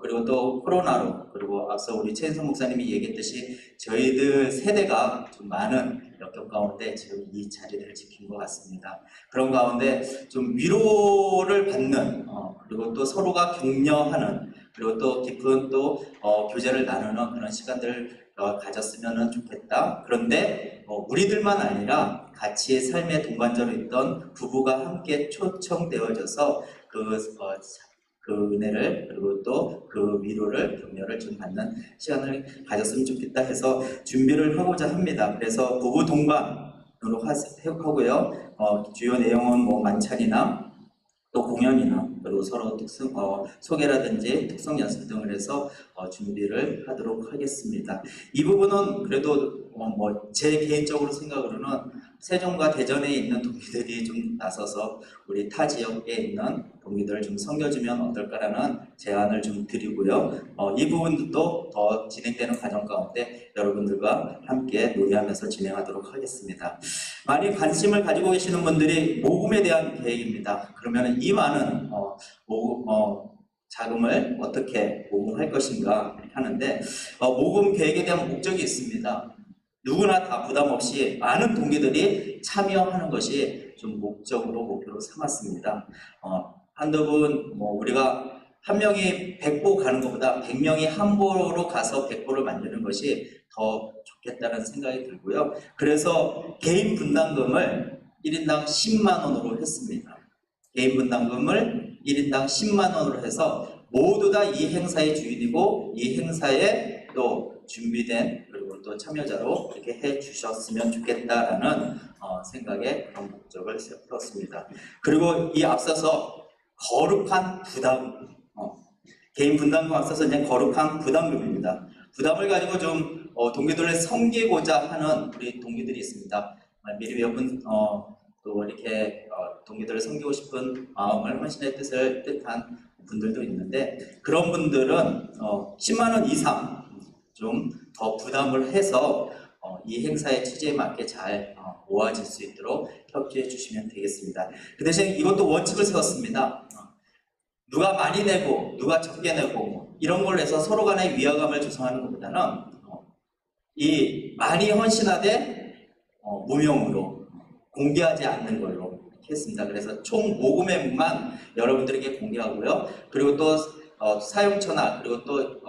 그리고 또 코로나로 그리고 앞서 우리 최인성 목사님이 얘기했듯이 저희들 세대가 좀 많은 역경 가운데 지금 이 자리를 지킨 것 같습니다. 그런 가운데 좀 위로를 받는 그리고 또 서로가 격려하는 그리고 또 깊은 또 교제를 나누는 그런 시간들을 가졌으면 좋겠다. 그런데 우리들만 아니라 같이 삶의 동반자로 있던 부부가 함께 초청되어져서 그 은혜를 그리고 또 그 위로를 격려를 좀 받는 시간을 가졌으면 좋겠다 해서 준비를 하고자 합니다. 그래서 부부 동반으로 하고요. 주요 내용은 뭐 만찬이나 또 공연이나 그리고 서로 특성 소개라든지 특성 연습 등을 해서 준비를 하도록 하겠습니다. 이 부분은 그래도 뭐 제 개인적으로 생각으로는 세종과 대전에 있는 동기들이 좀 나서서 우리 타 지역에 있는 동기들을 좀 섬겨주면 어떨까라는 제안을 좀 드리고요. 이 부분도 더 진행되는 과정 가운데 여러분들과 함께 논의하면서 진행하도록 하겠습니다. 많이 관심을 가지고 계시는 분들이 모금에 대한 계획입니다. 그러면 이 많은 자금을 어떻게 모금할 것인가 하는데 모금 계획에 대한 목적이 있습니다. 누구나 다 부담 없이 많은 동기들이 참여하는 것이 좀 목표로 삼았습니다. 한두 분, 우리가 한 명이 100보 가는 것보다 100명이 한 보로 가서 100보를 만드는 것이 더 좋겠다는 생각이 들고요. 그래서 개인 분담금을 1인당 10만 원으로 했습니다. 개인 분담금을 1인당 10만 원으로 해서 모두 다 이 행사의 주인이고 이 행사에 또 준비된 그리고 또 참여자로 이렇게 해 주셨으면 좋겠다라는 생각에 그런 목적을 세웠습니다. 그리고 이 앞서서 거룩한 부담, 개인 분담금 앞서서 이제 거룩한 부담금입니다. 부담을 가지고 좀 동기들을 섬기고자 하는 우리 동기들이 있습니다. 미리 몇 분 또 이렇게 동기들을 섬기고 싶은 마음을 헌신의 뜻을 뜻한 분들도 있는데 그런 분들은 10만 원 이상 좀 더 부담을 해서 이 행사의 취지에 맞게 잘 모아질 수 있도록 협조해 주시면 되겠습니다. 그 대신 이것도 원칙을 세웠습니다. 누가 많이 내고 누가 적게 내고 이런 걸로 해서 서로 간의 위화감을 조성하는 것보다는 이 많이 헌신하되 무명으로 공개하지 않는 걸로 이렇게 했습니다. 그래서 총 모금액만 여러분들에게 공개하고요. 그리고 또 사용처나 그리고 또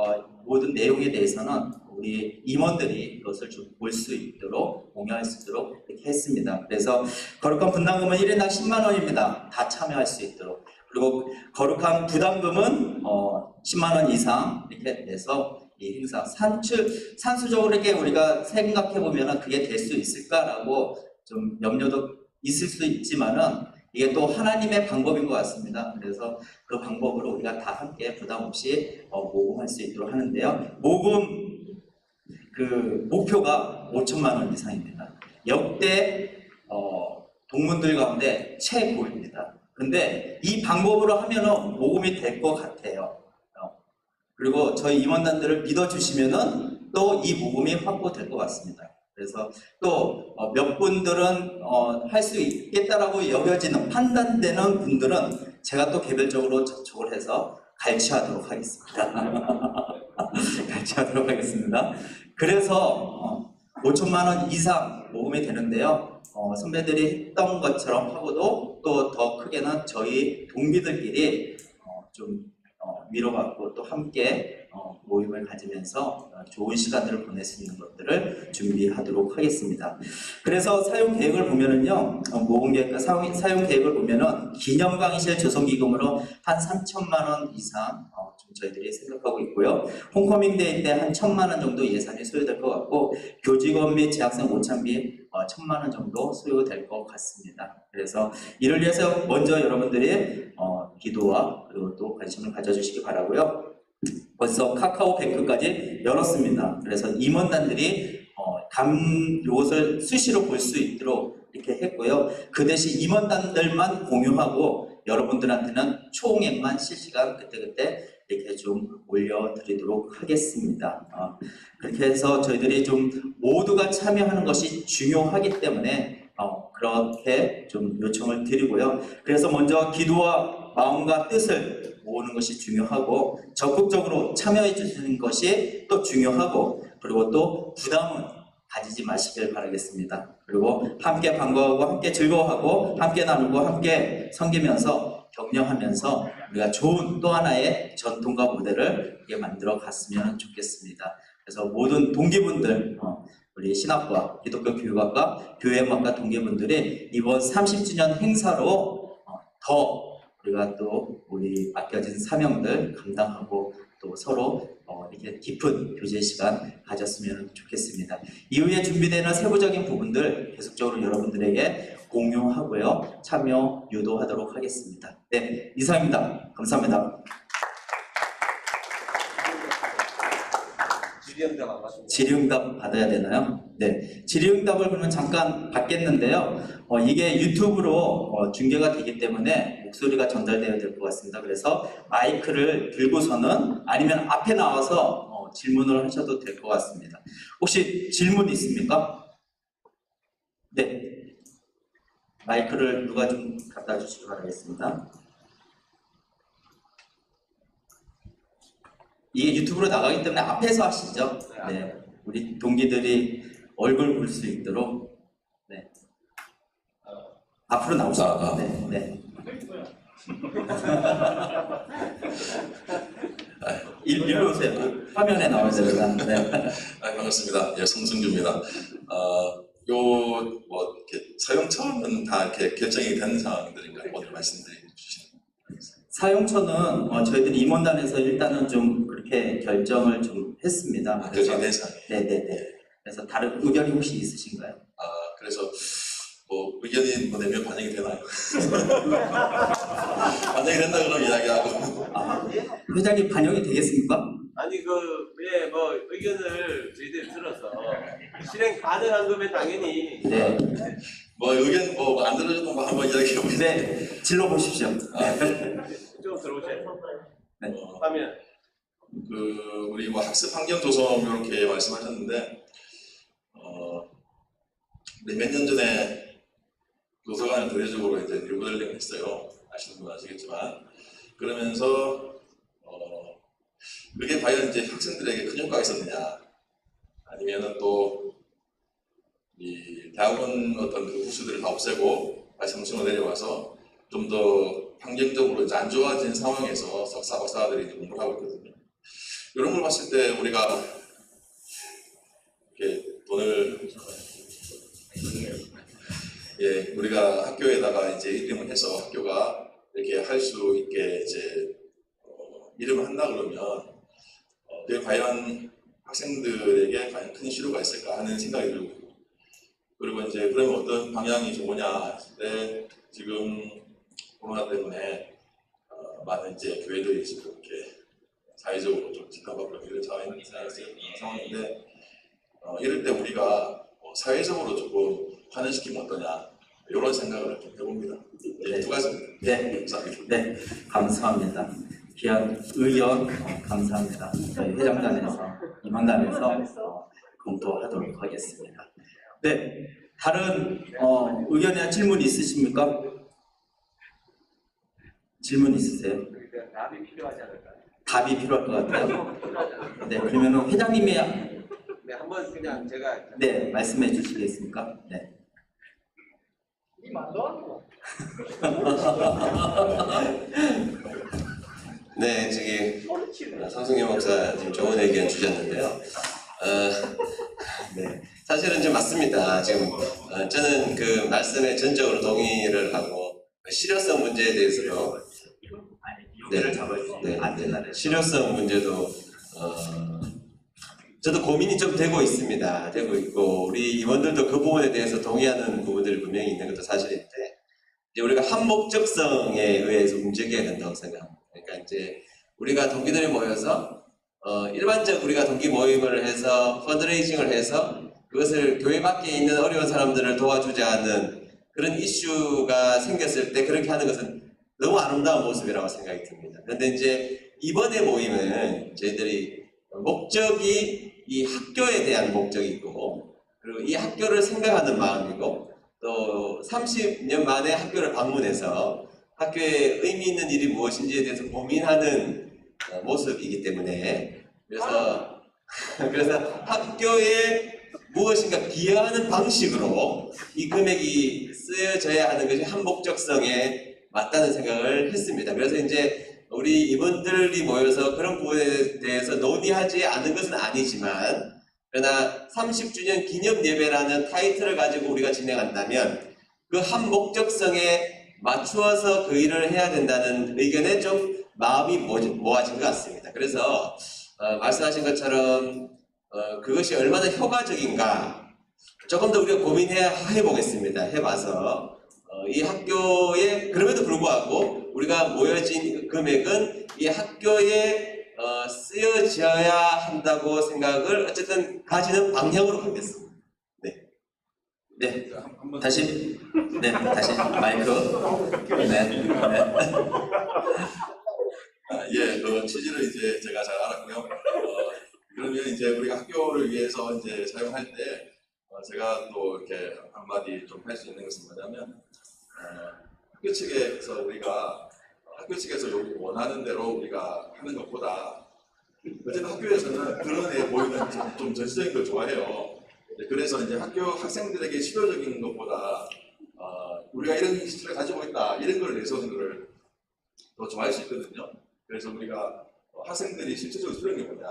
모든 내용에 대해서는 우리 임원들이 그것을 좀 볼 수 있도록 공유할 수 있도록 이렇게 했습니다. 그래서 거룩한 분담금은 1인당 10만 원입니다. 다 참여할 수 있도록. 그리고 거룩한 부담금은 10만 원 이상 이렇게 돼서 이 행사 산수적으로 이렇게 우리가 생각해 보면은 그게 될 수 있을까라고 좀 염려도 있을 수 있지만은 이게 또 하나님의 방법인 것 같습니다. 그래서 그 방법으로 우리가 다 함께 부담 없이 모금할 수 있도록 하는데요. 모금 그 목표가 5천만 원 이상입니다. 역대 동문들 가운데 최고입니다. 근데 이 방법으로 하면은 모금이 될 것 같아요. 그리고 저희 임원단들을 믿어주시면은 또 이 모금이 확보될 것 같습니다. 그래서 또 몇 분들은 할 수 있겠다라고 여겨지는 판단되는 분들은 제가 또 개별적으로 접촉을 해서 갈취하도록 하겠습니다. 갈취하도록 하겠습니다. 그래서 5천만 원 이상 모금이 되는데요. 선배들이 했던 것처럼 하고도 또 더 크게는 저희 동기들끼리 좀 위로받고 또 함께 모임을 가지면서 좋은 시간들을 보낼 수 있는 것들을 준비하도록 하겠습니다. 그래서 사용 계획을 보면은요, 모금 계획과 사용 계획을 보면은 기념 강의실 조성 기금으로 한 3천만 원 이상 좀 저희들이 생각하고 있고요. 홈커밍 데이 때 한 1,000만 원 정도 예산이 소요될 것 같고 교직원 및 재학생 모창비 1,000만 원 정도 소요될 것 같습니다. 그래서 이를 위해서 먼저 여러분들이 기도와 그리고 또 관심을 가져주시기 바라고요. 벌써 카카오뱅크까지 열었습니다. 그래서 임원단들이 이것을 수시로 볼 수 있도록 이렇게 했고요. 그 대신 임원단들만 공유하고 여러분들한테는 총액만 실시간 그때그때 이렇게 좀 올려드리도록 하겠습니다. 그렇게 해서 저희들이 좀 모두가 참여하는 것이 중요하기 때문에 그렇게 좀 요청을 드리고요. 그래서 먼저 기도와 마음과 뜻을 모으는 것이 중요하고 적극적으로 참여해 주시는 것이 또 중요하고 그리고 또 부담은 가지지 마시길 바라겠습니다. 그리고 함께 반가워하고 함께 즐거워하고 함께 나누고 함께 섬기면서 격려하면서 우리가 좋은 또 하나의 전통과 모델을 만들어 갔으면 좋겠습니다. 그래서 모든 동기분들 우리 신학과, 기독교 교육학과, 교회음악과 동기분들이 이번 30주년 행사로 더 우리가 또 우리 맡겨진 사명들 감당하고 또 서로 이렇게 깊은 교제 시간 가졌으면 좋겠습니다. 이후에 준비되는 세부적인 부분들 계속적으로 여러분들에게 공유하고요. 참여 유도하도록 하겠습니다. 네, 이상입니다. 감사합니다. 질의응답 받아야 되나요? 네, 질의응답을 그러면 잠깐 받겠는데요. 이게 유튜브로 중계가 되기 때문에 목소리가 전달되어야 될 것 같습니다. 그래서 마이크를 들고서는 아니면 앞에 나와서 질문을 하셔도 될 것 같습니다. 혹시 질문 있습니까? 네, 마이크를 누가 좀 갖다 주시기 바라겠습니다. 이게 유튜브로 나가기 때문에 앞에서 하시죠. 네, 우리 동기들이 얼굴 볼 수 있도록. 네, 앞으로 나오시죠. 네, 네. 일로 오세요. 화면에 나와야 되니까. 네. 반갑습니다. 예, 송승주입니다. 이렇게 사용처는 다 이렇게 결정이 된 상황들인가요? 오늘 말씀드려 주시는. 사용처는 저희들이 임원단에서 일단은 좀 그렇게 결정을 좀 했습니다. 결정이 된 상황. 네네네. 그래서 다른 의견이 혹시 있으신가요? 그래서 의견이 내면 반영이 되나요? 반영이 된다 그러면 이야기하고. 회장님 반영이 되겠습니까? 아니 의견을 저희들이 들어서 실행 가능한 거면 당연히 네. 의견 안 들어줘도 한번 이야기해 보세요. 네, 질러 보십시오. 좀 들어오세요. 네. 화면. 우리 학습 환경 조성 이렇게 말씀하셨는데 몇 년 전에 도서관을 대대적으로 이제 리모델링을 했어요. 아시는 분 아시겠지만 그러면서 그게 과연 이제 학생들에게 큰 효과가 있었느냐 아니면은 또 이 대학원 어떤 그 부수들을 다 없애고 다시 성층으로 내려와서 좀 더 환경적으로 이제 안 좋아진 상황에서 석사 박사들이 이제 공부를 하고 있거든요. 이런 걸 봤을 때 우리가 이렇게 돈을 우리가 학교에다가 이제 이름을 해서 학교가 이렇게 할 수 있게 이제 이름을 한다 그러면 그게 과연 학생들에게 과연 큰 실효가 있을까 하는 생각이 들고 그리고 이제 그러면 어떤 방향이 좋으냐 했을 때 지금 코로나 때문에 많은 이제 교회들이 지금 이렇게 사회적으로 좀 지켜받고 이런 상황인데 이럴 때 우리가 사회적으로 조금 환원시키면 어떠냐 이런 생각을 좀 해봅니다. 네. 두 가지입니다. 네. 감사합니다. 네, 감사합니다. 귀한 의견 감사합니다. 저희 회장단에서 임원단에서 검토하도록 하겠습니다. 네, 다른 의견이나 질문 있으십니까? 질문 있으세요? 답이 필요하지 않을까요? 답이 필요할 것 같아요. 네, 그러면 회장님이 네, 한번 그냥 제가 네 말씀해 주시겠습니까? 네. 네, 성승현 목사님 좋은 의견 주셨는데요. 네, 사실은 좀 맞습니다. 지금 저는 그 말씀에 전적으로 동의를 하고 실효성 문제에 대해서도 여기를 잡아주시면 네, 안전하게. 실효성 문제도 저도 고민이 좀 되고 있습니다. 되고 있고 우리 임원들도 그 부분에 대해서 동의하는 부분들이 분명히 있는 것도 사실인데 이제 우리가 한 목적성에 의해서 움직여야 된다고 생각합니다. 그러니까 이제 우리가 동기들이 모여서 일반적 우리가 동기 모임을 해서 펀드레이징을 해서 그것을 교회 밖에 있는 어려운 사람들을 도와주자 하는 그런 이슈가 생겼을 때 그렇게 하는 것은 너무 아름다운 모습이라고 생각이 듭니다. 그런데 이제 이번에 모임은 저희들이 목적이 이 학교에 대한 목적이고 그리고 이 학교를 생각하는 마음이고 또 30년 만에 학교를 방문해서 학교에 의미 있는 일이 무엇인지에 대해서 고민하는 모습이기 때문에 그래서 학교에 무엇인가 기여하는 방식으로 이 금액이 쓰여져야 하는 것이 한 목적성에 맞다는 생각을 했습니다. 그래서 이제 우리 임원들이 모여서 그런 부분에 대해서 논의하지 않은 것은 아니지만 그러나 30주년 기념 예배라는 타이틀을 가지고 우리가 진행한다면 그 한 목적성에 맞추어서 그 일을 해야 된다는 의견에 좀 마음이 모아진 것 같습니다. 그래서 말씀하신 것처럼 그것이 얼마나 효과적인가 조금 더 우리가 고민해보겠습니다. 해봐서 이 학교에 그럼에도 불구하고 우리가 모여진 금액은 이 학교에 쓰여져야 한다고 생각을 어쨌든 가지는 방향으로 가겠습니다. 네, 다시 마이크. 네. 예, 그 취지를 이제 제가 잘 알았고요. 그러면 이제 우리가 학교를 위해서 이제 사용할 때 제가 또 이렇게 한마디 좀 할 수 있는 것은 뭐냐면 학교 측에서 우리가 학교 측에서 여기 원하는 대로 우리가 하는 것보다 어쨌든 학교에서는 그런 애 보이는 좀 전시적인 걸 좋아해요. 그래서 이제 학교 학생들에게 실효적인 것보다 우리가 이런 시스템을 가지고 있다 이런 걸 내세우는 것을 더 좋아할 수 있거든요. 그래서 우리가 학생들이 실질적으로 필요한 게 뭐냐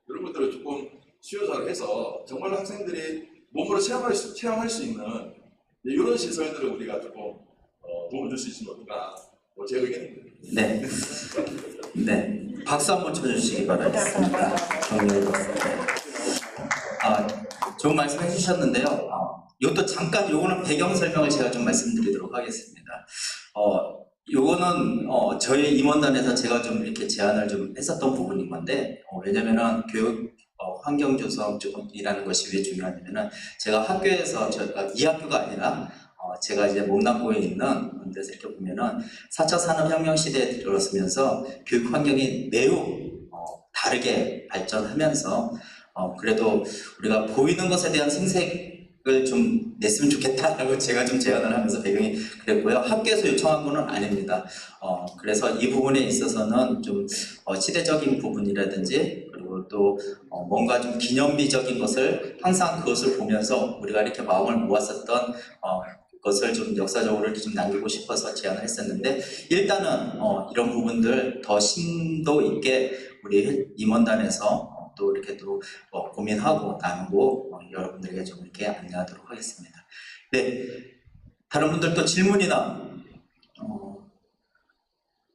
이런 것들을 조금 수요자를 해서 정말 학생들이 몸으로 체험할 수 있는 이런 시설들을 우리가 조금 도움을 줄 수 있으면 어떨까 제 의견입니다. 네. 네. 박수 한번 쳐주시기 바라겠습니다. 좋은 말씀 해주셨는데요. 이것도 잠깐 요거는 배경 설명을 제가 좀 말씀드리도록 하겠습니다. 요거는 저희 임원단에서 제가 좀 이렇게 제안을 좀 했었던 부분인 건데 왜냐면은 교육 환경 조성이라는 것이 왜 중요하냐면은 제가 학교에서 이 학교가 아니라 제가 이제 몸담고에 있는 데서 이렇게 보면은 4차 산업혁명 시대에 들어서면서 교육 환경이 매우 다르게 발전하면서 그래도 우리가 보이는 것에 대한 생색을 좀 냈으면 좋겠다라고 제가 좀 제안을 하면서 배경이 그랬고요. 학교에서 요청한 거는 아닙니다. 그래서 이 부분에 있어서는 좀 시대적인 부분이라든지 그리고 또 뭔가 좀 기념비적인 것을 항상 그것을 보면서 우리가 이렇게 마음을 모았었던 것을 좀 역사적으로 좀 남기고 싶어서 제안을 했었는데 일단은 이런 부분들 더 심도 있게 우리 임원단에서 또 이렇게 또 고민하고 나누고 여러분들에게 좀 이렇게 안내하도록 하겠습니다. 네, 다른 분들 또 질문이나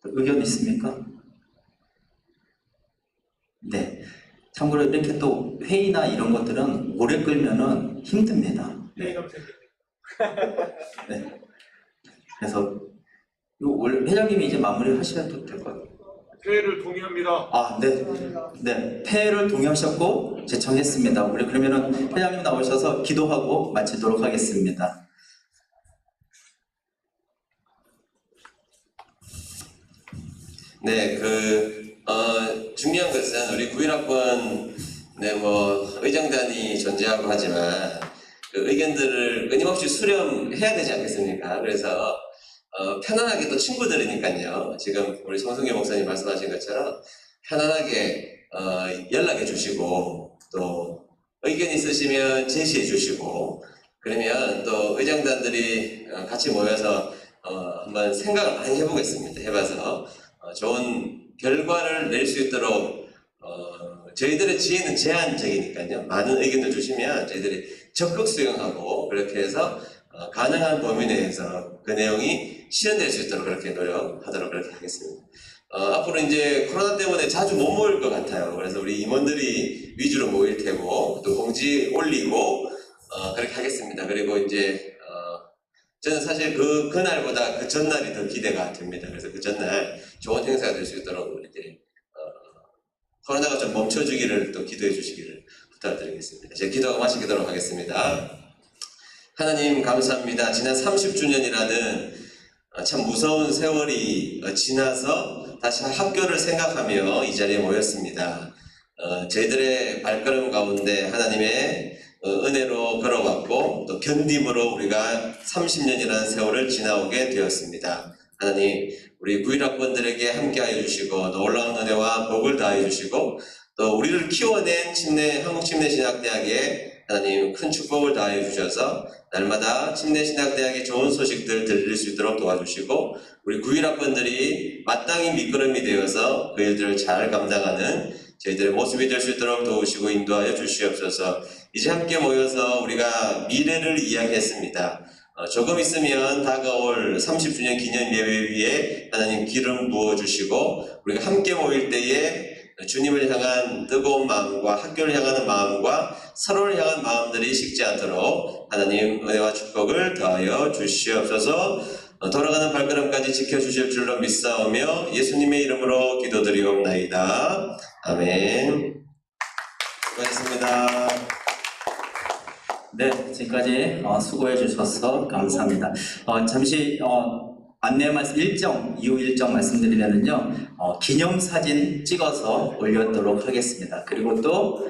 의견 있습니까? 네, 참고로 이렇게 또 회의나 이런 것들은 오래 끌면은 힘듭니다. 네. 네. 그래서 회장님이 이제 마무리 하셔도 될 것 같아요. 폐해를 동의합니다. 네. 네. 폐해를 동의하셨고 제청했습니다. 우리 그러면은 회장님 나오셔서 기도하고 마치도록 하겠습니다. 네, 중요한 것은 우리 91학번 의장단이 존재하고 하지만 그 의견들을 끊임없이 수렴해야 되지 않겠습니까? 그래서 편안하게 또 친구들이니까요. 지금 우리 송승규 목사님 말씀하신 것처럼 편안하게 연락해 주시고 또 의견 있으시면 제시해 주시고 그러면 또 의장단들이 같이 모여서 한번 생각을 많이 해보겠습니다. 해봐서 좋은 결과를 낼 수 있도록 저희들의 지혜는 제한적이니까요. 많은 의견을 주시면 저희들이 적극 수용하고 그렇게 해서 가능한 범위 내에서 그 내용이 실현될 수 있도록 그렇게 노력하도록 그렇게 하겠습니다. 앞으로 이제 코로나 때문에 자주 못 모일 것 같아요. 그래서 우리 임원들이 위주로 모일 테고 또 공지 올리고 그렇게 하겠습니다. 그리고 이제 저는 사실 그날보다 그 전날이 더 기대가 됩니다. 그래서 그 전날 좋은 행사가 될 수 있도록 이렇게 코로나가 좀 멈춰주기를 또 기도해 주시기를 부탁드리겠습니다. 제가 기도하고 마치도록 하겠습니다. 하나님 감사합니다. 지난 30주년이라는 참 무서운 세월이 지나서 다시 학교를 생각하며 이 자리에 모였습니다. 저희들의 발걸음 가운데 하나님의 은혜로 걸어왔고 또 견딤으로 우리가 30년이라는 세월을 지나오게 되었습니다. 하나님 우리 91학번들에게 함께하여 주시고 놀라운 은혜와 복을 다해 주시고 또 우리를 키워낸 한국침례신학대학에 하나님 큰 축복을 다해 주셔서 날마다 침례신학대학의 좋은 소식들 들릴 수 있도록 도와주시고 우리 91학번들이 마땅히 미끄럼이 되어서 그 일들을 잘 감당하는 저희들의 모습이 될 수 있도록 도우시고 인도하여 주시옵소서. 이제 함께 모여서 우리가 미래를 이야기했습니다. 조금 있으면 다가올 30주년 기념 예배위에 하나님 기름 부어주시고 우리가 함께 모일 때에 주님을 향한 뜨거운 마음과 학교를 향하는 마음과 서로를 향한 마음들이 식지 않도록 하나님 은혜와 축복을 더하여 주시옵소서. 돌아가는 발걸음까지 지켜주실 줄로 믿사오며 예수님의 이름으로 기도드리옵나이다. 아멘. 수고하셨습니다. 네, 지금까지 수고해 주셔서 감사합니다. 잠시 안내 말씀 이후 일정 말씀드리면요, 기념사진 찍어서 올렸도록 하겠습니다. 그리고 또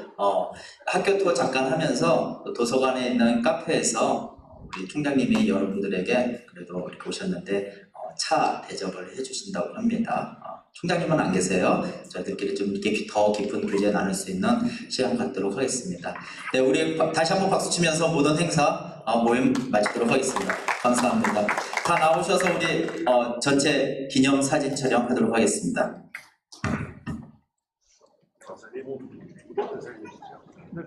학교 투어 잠깐 하면서 또 도서관에 있는 카페에서 우리 총장님이 여러분들에게 그래도 이렇게 오셨는데 차 대접을 해주신다고 합니다. 총장님은 안 계세요. 저희들끼리 좀 이렇게 더 깊은 교제 나눌 수 있는 시간 갖도록 하겠습니다. 네, 우리 다시 한번 박수 치면서 모든 행사 모임 마치도록 하겠습니다. 감사합니다. 다 나오셔서 우리 전체 기념 사진 촬영하도록 하겠습니다. 네.